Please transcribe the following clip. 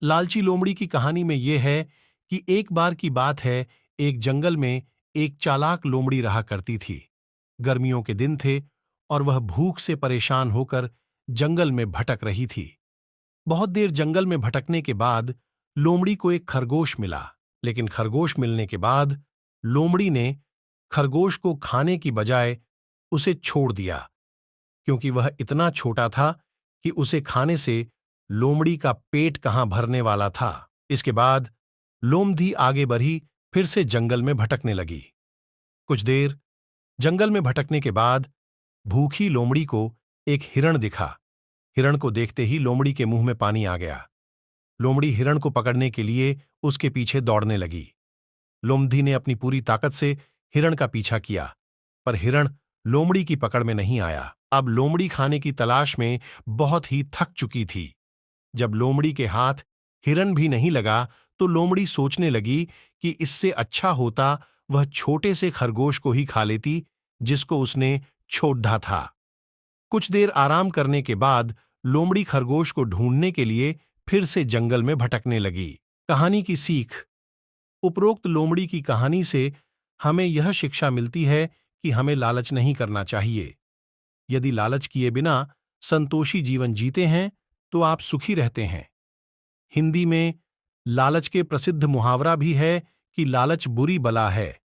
लालची लोमड़ी की कहानी में यह है कि एक बार की बात है, एक जंगल में एक चालाक लोमड़ी रहा करती थी। गर्मियों के दिन थे और वह भूख से परेशान होकर जंगल में भटक रही थी। बहुत देर जंगल में भटकने के बाद लोमड़ी को एक खरगोश मिला, लेकिन खरगोश मिलने के बाद लोमड़ी ने खरगोश को खाने की बजाय उसे छोड़ दिया, क्योंकि वह इतना छोटा था कि उसे खाने से लोमड़ी का पेट कहां भरने वाला था। इसके बाद लोमड़ी आगे बढ़ी, फिर से जंगल में भटकने लगी। कुछ देर जंगल में भटकने के बाद भूखी लोमड़ी को एक हिरण दिखा। हिरण को देखते ही लोमड़ी के मुंह में पानी आ गया। लोमड़ी हिरण को पकड़ने के लिए उसके पीछे दौड़ने लगी। लोमड़ी ने अपनी पूरी ताकत से हिरण का पीछा किया, पर हिरण लोमड़ी की पकड़ में नहीं आया। अब लोमड़ी खाने की तलाश में बहुत ही थक चुकी थी। जब लोमड़ी के हाथ हिरण भी नहीं लगा, तो लोमड़ी सोचने लगी कि इससे अच्छा होता वह छोटे से खरगोश को ही खा लेती, जिसको उसने छोड़ा था। कुछ देर आराम करने के बाद लोमड़ी खरगोश को ढूंढने के लिए फिर से जंगल में भटकने लगी। कहानी की सीख। उपरोक्त लोमड़ी की कहानी से हमें यह शिक्षा मिलती है कि हमें लालच नहीं करना चाहिए। यदि लालच किए बिना संतोषी जीवन जीते हैं तो आप सुखी रहते हैं। हिंदी में लालच के प्रसिद्ध मुहावरा भी है कि लालच बुरी बला है।